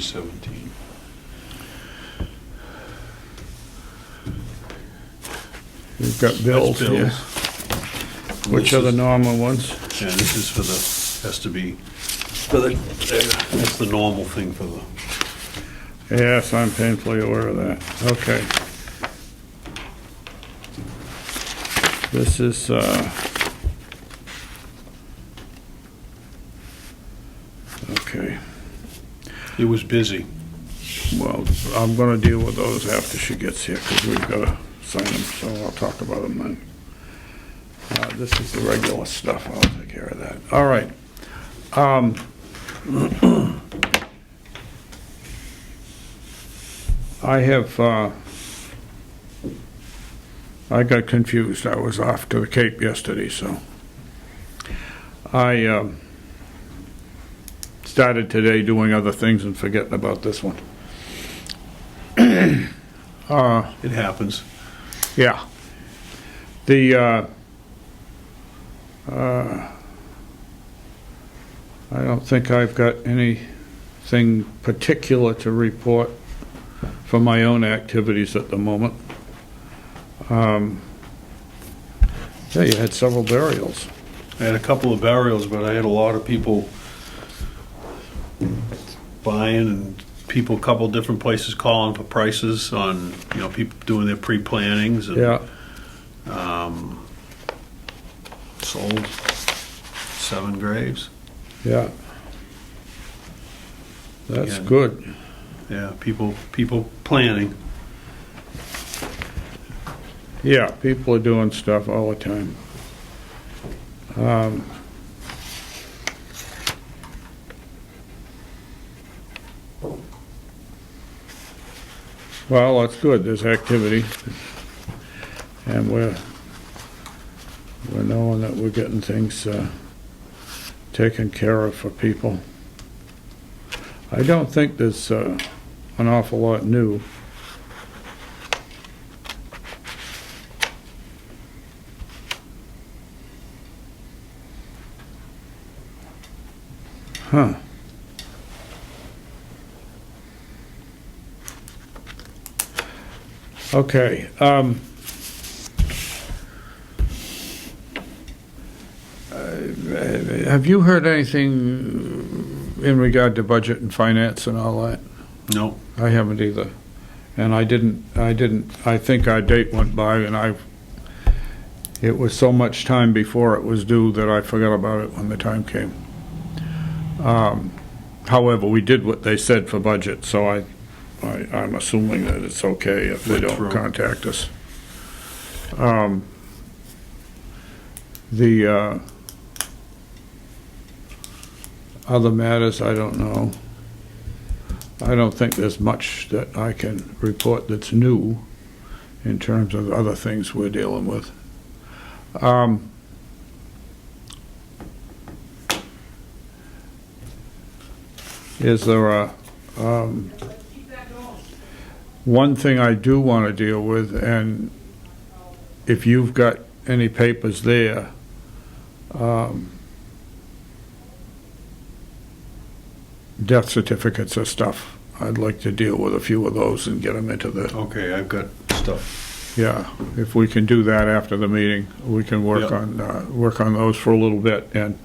317. We've got bills That's here. bills. Which are the normal ones? Yeah, this is for the, has to be, for the, that's the normal thing for the, Yes, I'm painfully aware of that. Okay. This is, okay. it was busy. Well, I'm gonna deal with those after she gets here, because we've gotta sign them, so I'll talk about them then. This is the regular stuff, I'll take care of that. All right. I have, I got confused. I was off to the Cape yesterday, so I started today doing other things and forgetting about this one. It happens. Yeah. The, I don't think I've got anything particular to report for my own activities at the moment. Yeah, you had several burials. I had a couple of burials, but I had a lot of people buying and people, a couple different places calling for prices on, you know, people doing their pre-plannings and Yeah, sold 7 graves. yeah. That's Yeah. good. Yeah, people planning. Yeah, people are doing stuff all the time. Well, that's good, there's activity. And we're knowing that we're getting things taken care of for people. I don't think there's an awful lot new. Huh. Okay. Have you heard anything in regard to budget and finance and all that? No, I haven't either. And I think our date went by and it was so much time before it was due that I forgot about it when the time came. However, we did what they said for budget, so I'm assuming that it's okay if they Went don't through. contact us. The other matters, I don't know. I don't think there's much that I can report that's new in terms of other things we're dealing with. Is there a, one thing I do want to deal with, and if you've got any papers there, death certificates or stuff, I'd like to deal with a few of those and get them into the, okay, I've got stuff. yeah, if we can do that after the meeting, we can work Yep. on those for a little bit and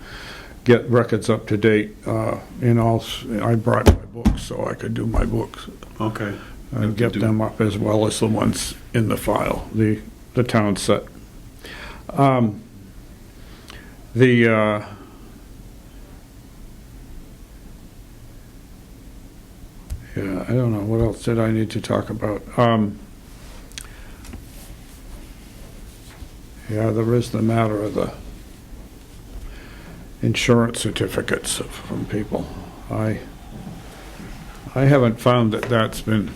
get records up to date. I brought my books so I could do my books Okay. and get them up as well as the ones in the file, the town set. Yeah, I don't know, what else did I need to talk about? Yeah, there is the matter of the insurance certificates from people. I haven't found that that's been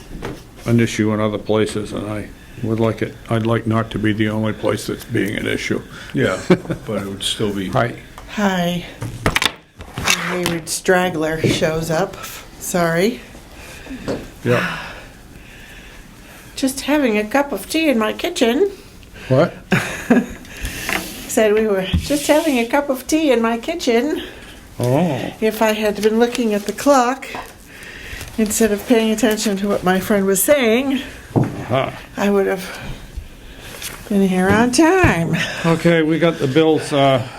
an issue in other places, and I'd like not to be the only place that's being an issue. Yeah, but it would still be. Hi. Hi. Hayward Straggler shows up. Sorry. Yeah. Just having a cup of tea in my kitchen. What? Said we were just having a cup of tea in my kitchen. Oh, If I had been looking at the clock, instead of paying attention to what my friend was saying, I would have been here on time. Okay, we got the bills, we have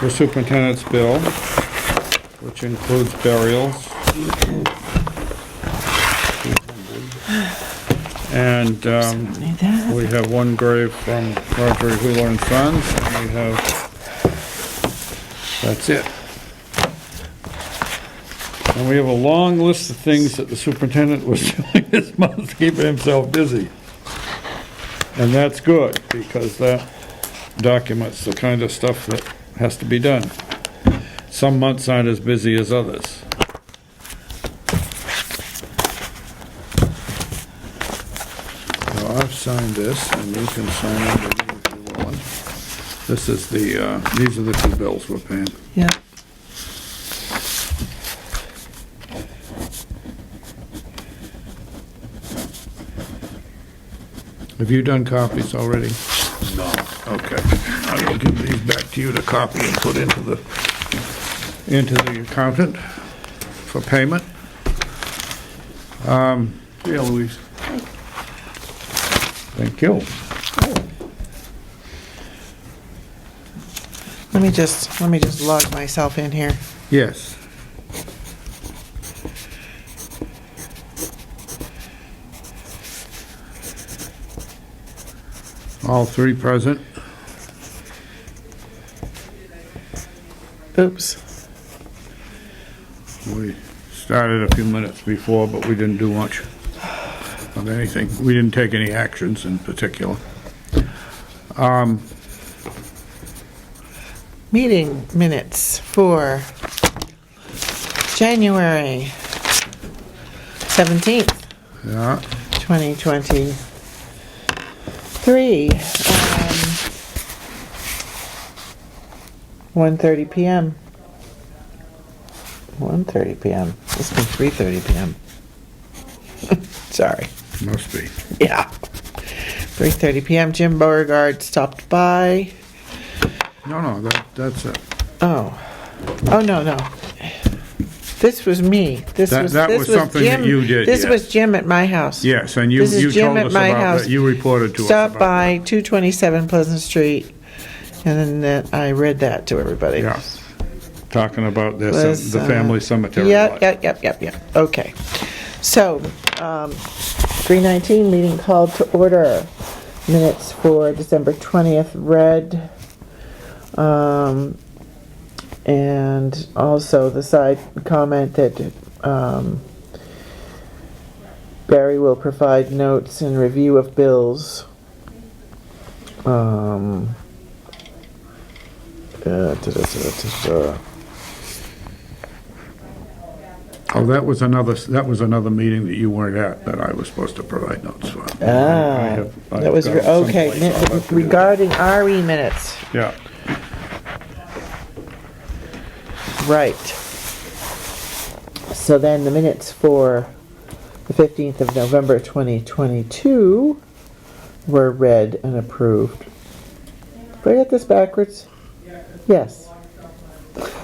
the superintendent's bill, which includes burials. And Need that. we have one grave from Marjorie Wheeler and Sons, and we have, that's it. And we have a long list of things that the superintendent was doing this month, keeping himself busy. And that's good, because that documents the kind of stuff that has to be done. Some months aren't as busy as others. So I've signed this, and you can sign it if you want. This is the, these are the two bills we're paying. Yeah. Have you done copies already? No. Okay. I will give these back to you to copy and put into the accountant for payment. Yeah, Louise. Thank you. Let me just log myself in here. Yes. All three present. Oops. We started a few minutes before, but we didn't do much of anything. We didn't take any actions in particular. Meeting minutes for January 17th, Yeah. 2023. 1:30 p.m. 1:30 p.m. It's been 3:30 p.m. Sorry. Must be. Yeah. 3:30 p.m. Jim Beauregard stopped by. No, that's it. Oh. Oh, no. This was me. This That was something that Jim. you did, This yes. was Jim at my house. Yes, and you This is Jim told at us my about house. that. You reported to us Stopped about by 227 Pleasant Street, and then I read that to everybody. that. Yeah. Talking about this, Was, the family cemetery lot. Yep. Okay. So, 3:19, meeting called to order. Minutes for December 20th read. And also the side comment that Barry will provide notes and review of bills. Oh, that was another meeting that you weren't at that I was supposed to provide notes for. I That was, got it okay, someplace. I'll have to do that. regarding RE minutes. Yeah. Right. So then the minutes for the 15th of November 2022 were read and approved. Did I get this backwards? Yes.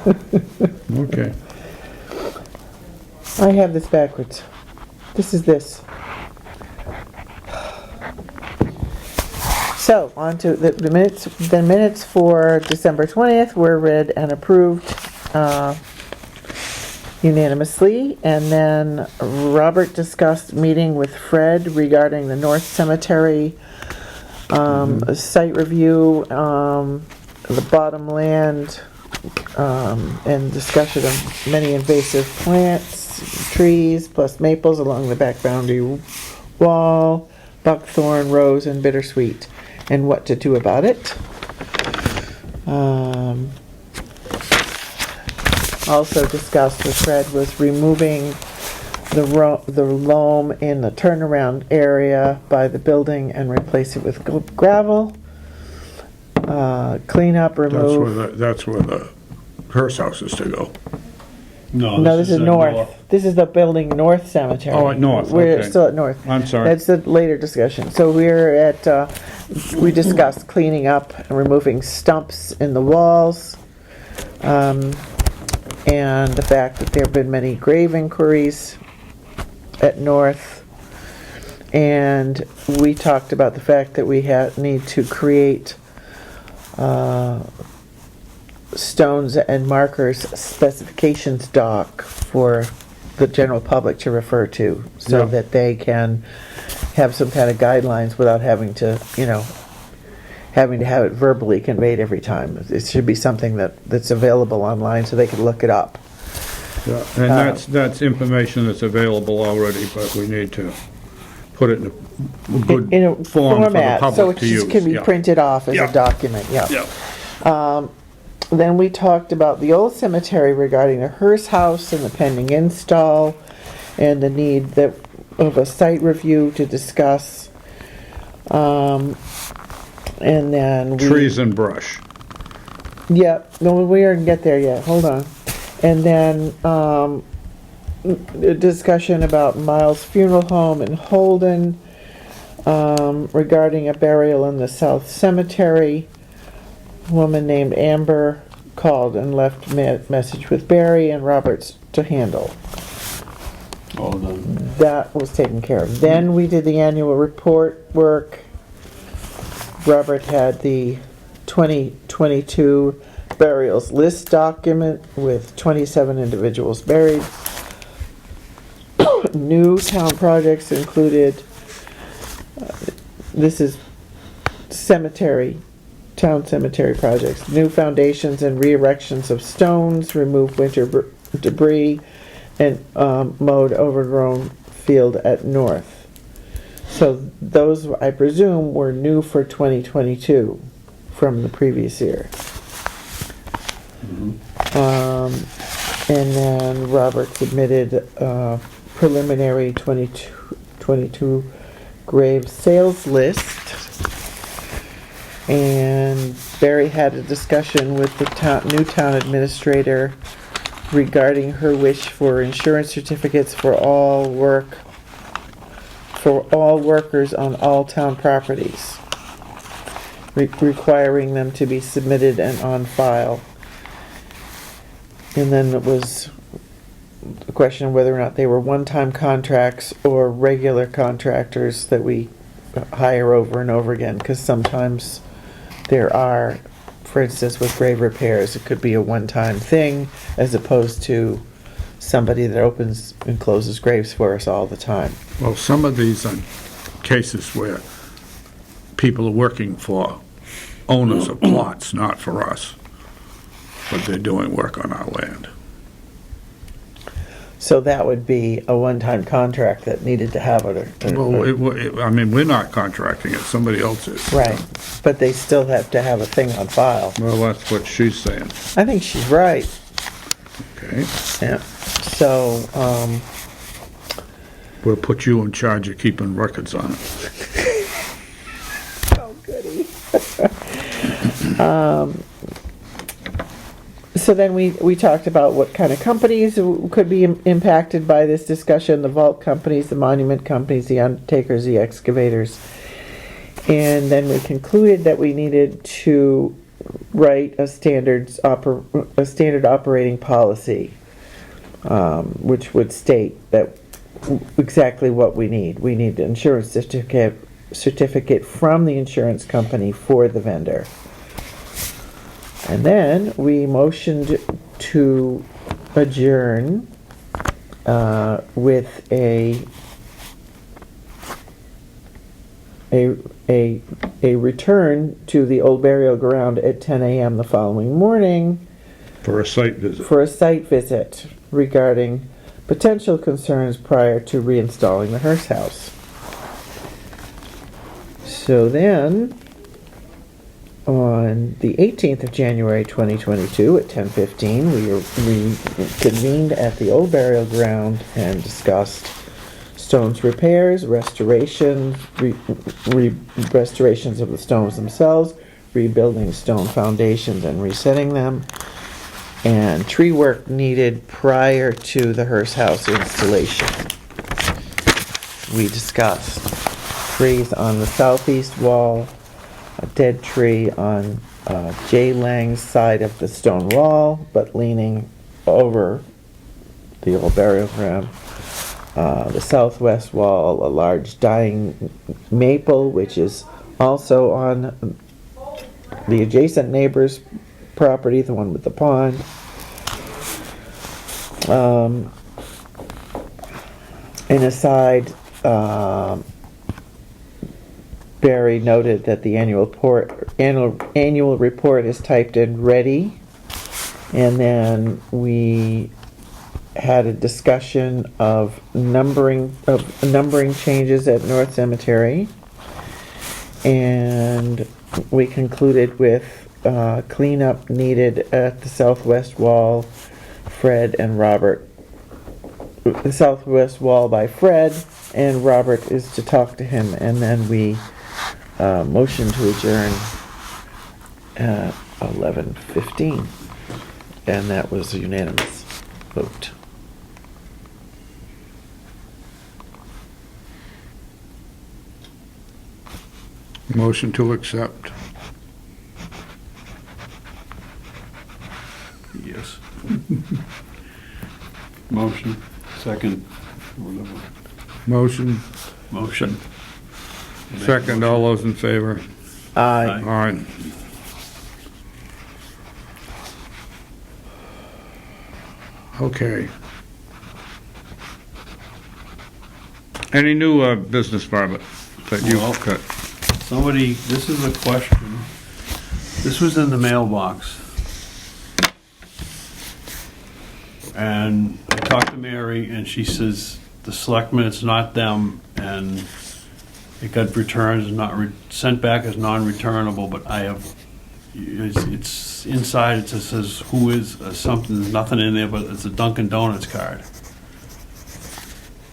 Okay. I have this backwards. This is this. So, on to the minutes. The minutes for December 20th were read and approved unanimously. And then Robert discussed meeting with Fred regarding the North Cemetery site review, the bottom land, and discussion of many invasive plants, trees, plus maples along the back boundary wall, buckthorn, rose, and bittersweet, and what to do about it. Also discussed with Fred was removing the loam in the turnaround area by the building and replace it with gravel. Clean up, remove. That's where the hearse house is to go. No, this is north. This is the building North Cemetery. Oh, at North, We're okay. still at North. I'm sorry. That's a later discussion. So we're at, we discussed cleaning up and removing stumps in the walls. and the fact that there have been many grave inquiries at North. And we talked about the fact that we need to create stones and markers specifications doc for the general public to refer to, so Yeah. that they can have some kind of guidelines without having to, having to have it verbally conveyed every time. It should be something that's available online so they can look it up. Yeah, and that's information that's available already, but we need to put it in a good In a form for the format, so public it to use. just can be Yeah. printed off as Yeah. a document, yeah. Yeah. Then we talked about the old cemetery regarding the Hearst House and the pending install, and the need of a site review to discuss. And then Trees and brush. Yeah, no, we didn't get there yet, hold on. And then, a discussion about Miles Funeral Home in Holden, regarding a burial in the South Cemetery. A woman named Amber called and left message with Barry and Roberts to handle. All done. That was taken care of. Then we did the annual report work. Robert had the 2022 burials list document with 27 individuals buried. New town projects included, this is town cemetery projects. New foundations and re-erections of stones, remove winter debris, and mowed overgrown field at North. So those, I presume, were new for 2022 from the previous year. And then Robert submitted a preliminary 22 grave sales list. And Barry had a discussion with the new town administrator regarding her wish for insurance certificates for all workers on all town properties, requiring them to be submitted and on file. And then it was a question of whether or not they were one-time contracts or regular contractors that we hire over and over again, because sometimes there are, for instance, with grave repairs, it could be a one-time thing as opposed to somebody that opens and closes graves for us all the time. Well, some of these are cases where people are working for owners of plots, not for us, but they're doing work on our land. So that would be a one-time contract that needed to have it. Well, I mean, we're not contracting it, somebody else is. Right, but they still have to have a thing on file. Well, that's what she's saying. I think she's right, Okay. yeah. So, We'll put you in charge of keeping records on it. oh goody. So then we talked about what kind of companies could be impacted by this discussion, the vault companies, the monument companies, the undertakers, the excavators. And then we concluded that we needed to write a standard operating policy, which would state that exactly what we need. We need an insurance certificate from the insurance company for the vendor. And then we motioned to adjourn with a return to the old burial ground at 10 a.m. the following morning For a site visit. for a site visit regarding potential concerns prior to reinstalling the Hearst House. So then, on the 18th of January 2022 at 10:15, we convened at the old burial ground and discussed stones repairs, restorations, restorations of the stones themselves, rebuilding stone foundations and resetting them, and tree work needed prior to the Hearst House installation. We discussed trees on the southeast wall, a dead tree on Jay Lang's side of the stone wall, but leaning over the old burial ground. The southwest wall, a large dying maple, which is also on the adjacent neighbor's property, the one with the pond. An aside, Barry noted that the annual report is typed in ready, and then we had a discussion of numbering changes at North Cemetery, and we concluded with cleanup needed at the southwest wall. Fred and Robert. The southwest wall by Fred, and Robert is to talk to him, and then we motion to adjourn at 11:15, and that was a unanimous vote. Motion to accept. Yes. Motion, second, whatever. Motion, Motion. second, all those in favor? Aye. Aye. Okay. Any new business, Barbara, that you've Well- got? Somebody, this is a question. This was in the mailbox. And I talked to Mary, and she says, the selectmen, it's not them, and it got returned, sent back as non-returnable, but I have, it's inside, it says, who is, something, there's nothing in there, but it's a Dunkin' Donuts card.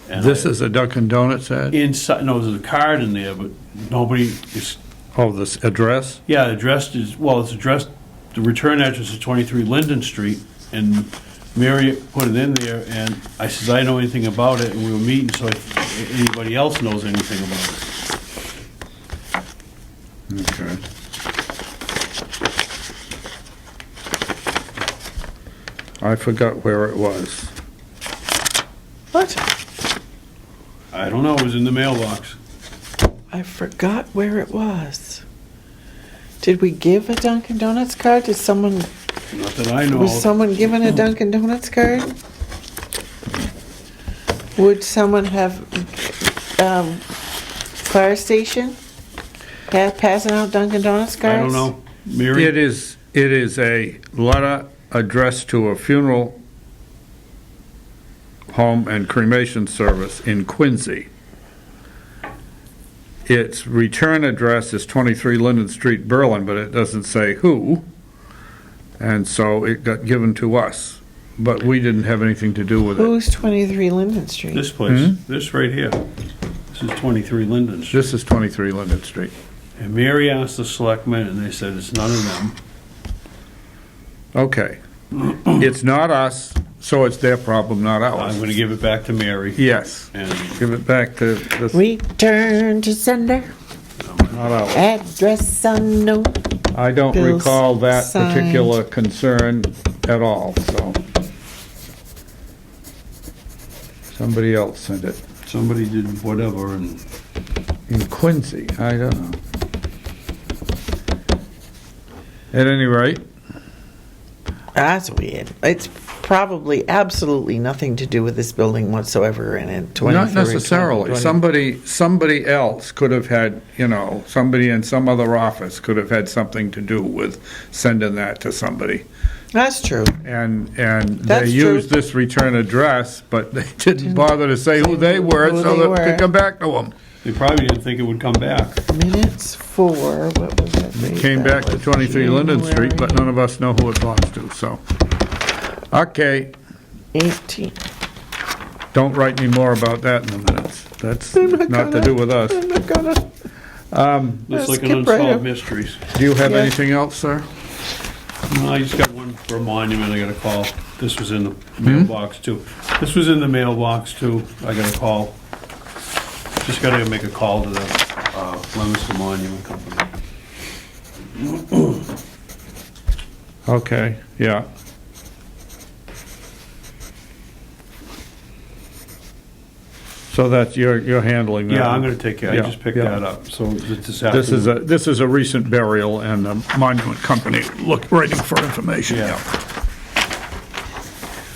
And This is a Dunkin' Donuts ad? inside, no, there's a card in there, but nobody is, Oh, this address? yeah, addressed is, well, it's addressed, the return address is 23 Linden Street, and Mary put it in there, and I said, I know anything about it, and we were meeting, so if anybody else knows anything about it. Okay. I forgot where it was. What? I don't know, it was in the mailbox. I forgot where it was. Did we give a Dunkin' Donuts card? Did someone, Not that I know was of. someone given a Dunkin' Donuts card? Would someone have, fire station? Passing out Dunkin' Donuts I cards? don't know. Mary? It is a letter addressed to a funeral home and cremation service in Quincy. Its return address is 23 Linden Street, Berlin, but it doesn't say who. And so it got given to us, but we didn't have anything to do with it. Who's 23 Linden Street? This place, this right here. This is 23 Linden Street. This is 23 Linden Street. And Mary asked the selectmen, and they said it's none of them. Okay. It's not us, so it's their problem, not I'm ours. gonna give it back to Mary. Yes. And Give it back to this, Return to sender, not ours. address unknown. I don't Bills recall that signed. particular concern at all, so. Somebody else sent it. somebody did whatever, and In Quincy, I don't know. At any rate, That's weird. It's probably absolutely nothing to do with this building whatsoever, and in 23. not necessarily. 20. Somebody else could have had, somebody in some other office could have had something to do with sending that to somebody. That's true. And they That's used true. this return address, but they didn't bother to say who they were, Who so they that we were. could come back to them. they probably didn't think it would come back. Minutes for, what was that date? Came That back to was 23 Linden Street, but January none of us know who it belongs to, so. Okay, 18. don't write any more about that in the minutes. That's I'm not not to gonna. do with us. I'm not gonna. It's like skip an right unsolved up. mysteries. Do you have Yeah. anything else, sir? No, I just got one for a monument I got a call. This was in the mailbox too. This was in the mailbox too. I got a call. Just gotta make a call to the Leominster Monument Company. Okay, yeah. So that's, you're handling that? Yeah, I'm gonna take care, I Yeah, just picked yeah. that up, so this This is a recent burial, and the monument company writing for information, Yeah. yeah.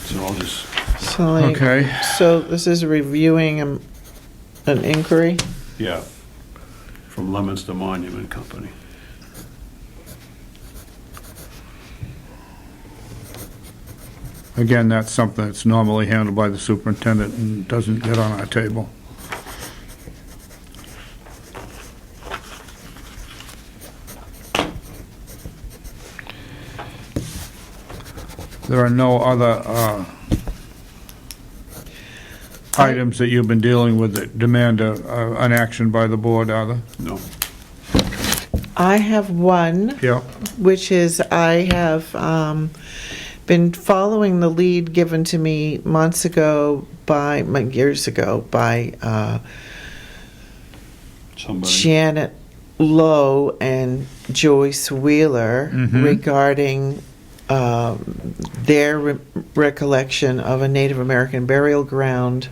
So I'll just, So like, Okay. so this is reviewing an inquiry? yeah, from Leominster Monument Company. Again, that's something that's normally handled by the superintendent and doesn't get on our table. There are no other items that you've been dealing with that demand an action by the board, are there? No, I have one, Yeah. which is I have been following the lead given to me months ago years ago by somebody, Janet Lowe and Joyce Wheeler Mhm. regarding their recollection of a Native American burial ground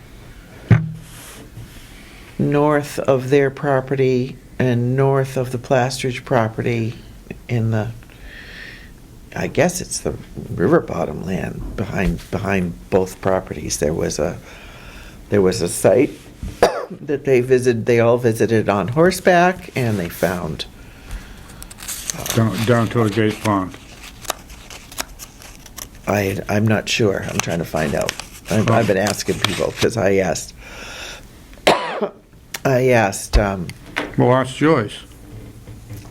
north of their property and north of the Plastridge property in the, I guess it's the river bottom land behind both properties. There was a site that they all visited on horseback, and they found Down to a gate pond. I'm not sure. I'm trying to find out. I've been asking people because I asked. Well, ask Joyce.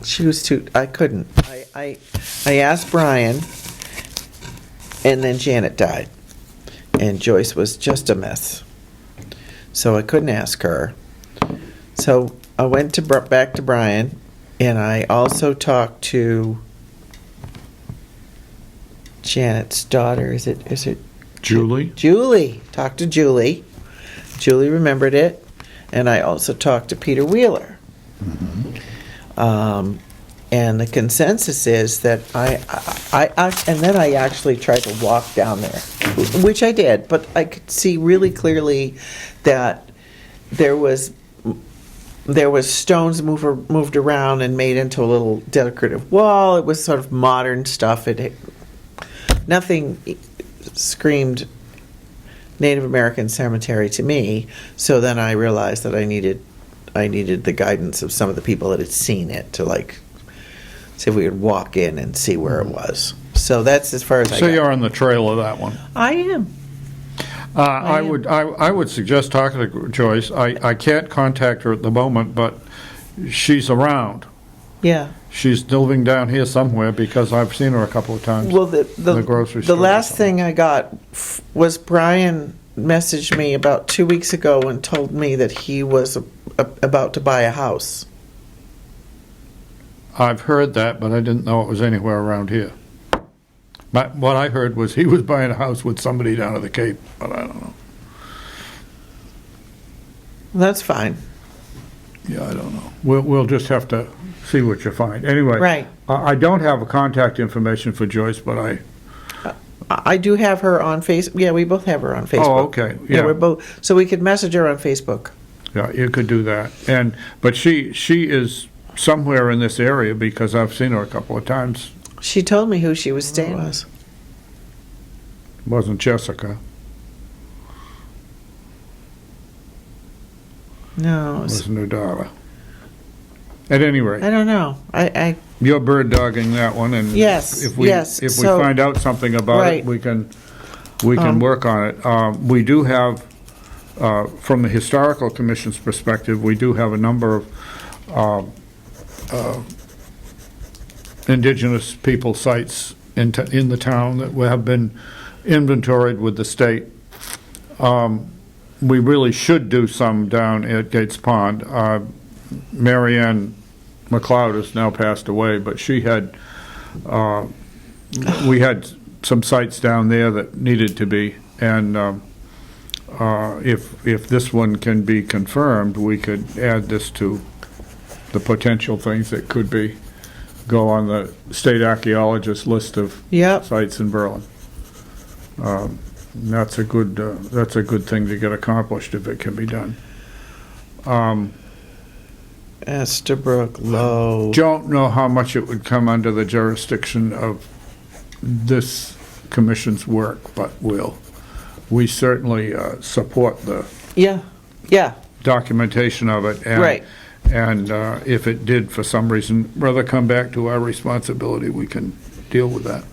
She was too. I couldn't. I asked Brian, and then Janet died, and Joyce was just a mess. So I couldn't ask her. So I went to back to Brian, and I also talked to Janet's daughter. Is it Julie? Julie? Talked to Julie. Julie remembered it, and I also talked to Peter Wheeler. And the consensus is that and then I actually tried to walk down there, which I did, but I could see really clearly that there was stones moved around and made into a little decorative wall. It was sort of modern stuff. Nothing screamed Native American cemetery to me. So then I realized that I needed the guidance of some of the people that had seen it to see if we could walk in and see where it was. So that's as far as I So got. you're on the trail of that one. I am. I am. would suggest talking to Joyce. I can't contact her at the moment, but she's around. Yeah. She's living down here somewhere because I've seen her a couple of times. Well, the grocery store or last something. thing I got was Brian messaged me about 2 weeks ago and told me that he was about to buy a house. I've heard that, but I didn't know it was anywhere around here. But what I heard was he was buying a house with somebody down at the Cape, but I don't know. That's fine. Yeah, I don't know. We'll just have to see what you find. Anyway. Right. I don't have a contact information for Joyce, but I do have her on Facebook. Yeah, we both have her on Facebook. Oh, okay. Yeah. we're both. So we could message her on Facebook. Yeah, you could do that. But she is somewhere in this area because I've seen her a couple of times. She told me who she was staying with. It wasn't Jessica. No, It wasn't her daughter. At any rate, I don't know. I you're bird dogging that one, and Yes, if we yes, if we so- find out something about Right. it, we can work on it. We do have, from the Historical Commission's perspective, we do have a number of indigenous people sites in the town that have been inventoried with the state. We really should do some down at Gates Pond. Marianne McLeod has now passed away, but she had, we had some sites down there that needed to be, and if this one can be confirmed, we could add this to the potential things that could go on the state archaeologist list of Yep. sites in Berlin. That's a good thing to get accomplished if it can be done. Estabrook, Low. Don't know how much it would come under the jurisdiction of this commission's work, but we certainly support the Yeah, yeah, documentation of it. And, right. And if it did, for some reason, rather come back to our responsibility, we can deal with that.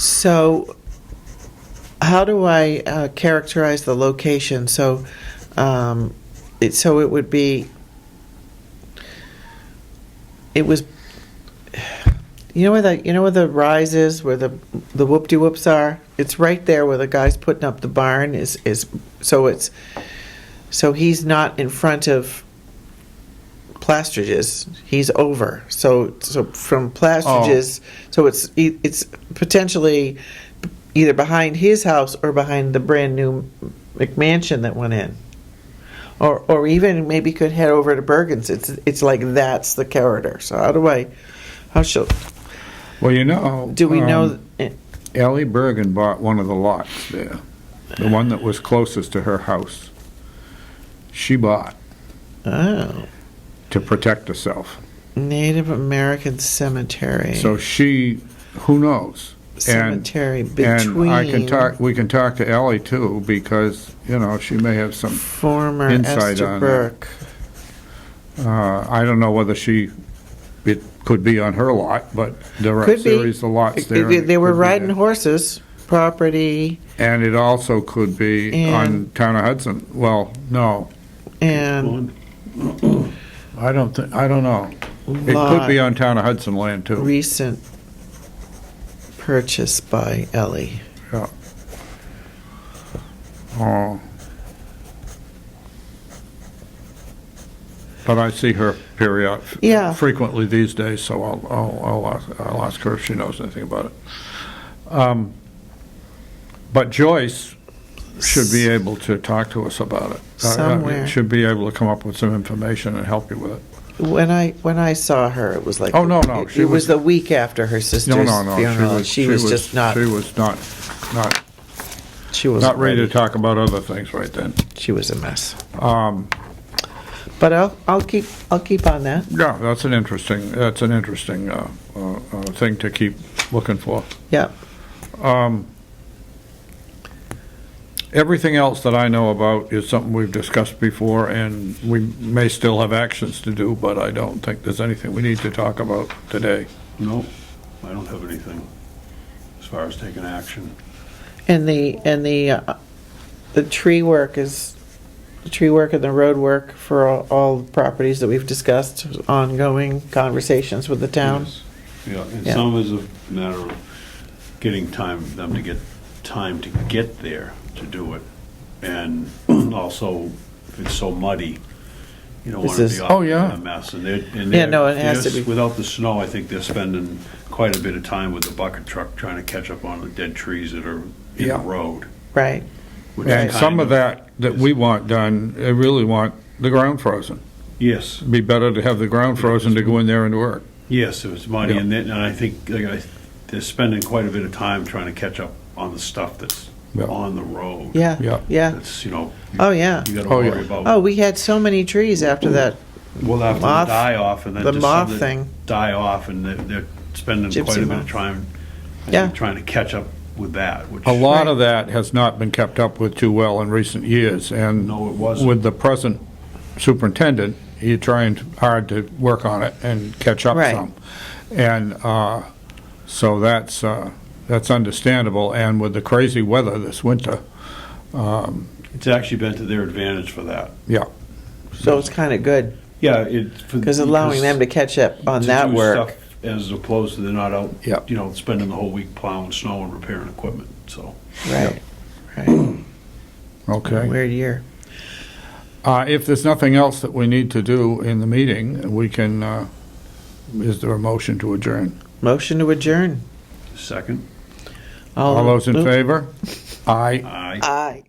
So how do I characterize the location? So, so it would be, it was, you know where the rise is, where the whoop-de-whoops are? It's right there where the guy's putting up the barn so he's not in front of Plastrages, he's over. So from Plastrages, so it's potentially either behind his house or behind the brand new McMansion that went in. Or even maybe could head over to Bergen's. It's like that's the corridor. So how should, Well, you know. do we know? Ellie Bergen bought one of the lots there, the one that was closest to her house. She bought Oh, to protect herself. Native American Cemetery. So who knows? Cemetery And between. we can talk to Ellie too, because, she may have some, Former insight on that. Estabrook. I don't know whether it could be on her lot, but there are a Could be. series of lots there. and it They were could be riding there. horses, property, And it also could be on And- Town of Hudson. Well, no, and I don't know. It could lot be on Town of Hudson land too. recent purchase by Ellie. Oh. But I see her Yeah. frequently these days, so I'll ask her if she knows anything about it. But Joyce should be able to talk to us about it. Somewhere. Should be able to come up with some information and help you with it. When I saw her, it was like Oh, no, It was the week after her sister's No. funeral. She was just not. She was not She was ready to talk about other things right then. She was a mess. But I'll keep on that. Yeah, that's an interesting thing to keep looking for. Yeah. Everything else that I know about is something we've discussed before, and we may still have actions to do, but I don't think there's anything we need to talk about today. No, I don't have anything as far as taking action. And the tree work and the road work for all the properties that we've discussed, ongoing conversations with the town. Yes. Yeah, and Yeah. some is a matter of getting them to get time to get there to do it. And also, if it's so muddy, you don't This want to is- be Oh, out yeah. in a mess. And Yeah, no, it has to be. Without the snow, I think they're spending quite a bit of time with the bucket truck trying to catch up on the dead trees that are in Yeah. the road. Right. which And is some kind of that is- we want done, I really want the ground frozen. Yes, It'd be better to have the ground frozen to go in there and work. yes, it was muddy, Yeah. and I think they're spending quite a bit of time trying to catch up on the stuff that's Yeah. on the road. Yeah. Yeah. Yeah. That's, Oh, yeah. you gotta Oh, yeah. worry about. Oh, we had so many trees after that. Well, after moth- the die off, and then the just moth some that thing. die off, and they're spending Gypsy quite a bit moth. of time, Yeah. trying to catch up with that. Which A lot of that has not been kept up with too well in recent years, and No, it wasn't. with the present superintendent, he's trying hard to work on it and catch up Right. some. And so that's understandable, and with the crazy weather this winter, it's actually been to their advantage for that. yeah. So it's kind of good Yeah, because allowing them to catch up on to that do work. stuff as opposed to they're not out, Yeah. spending the whole week plowing snow and repairing equipment. So Right. Right. Okay. Weird year. If there's nothing else that we need to do in the meeting, we can, is there a motion to adjourn? Motion to adjourn. second, All those in Oop. favor? Aye. aye. Aye.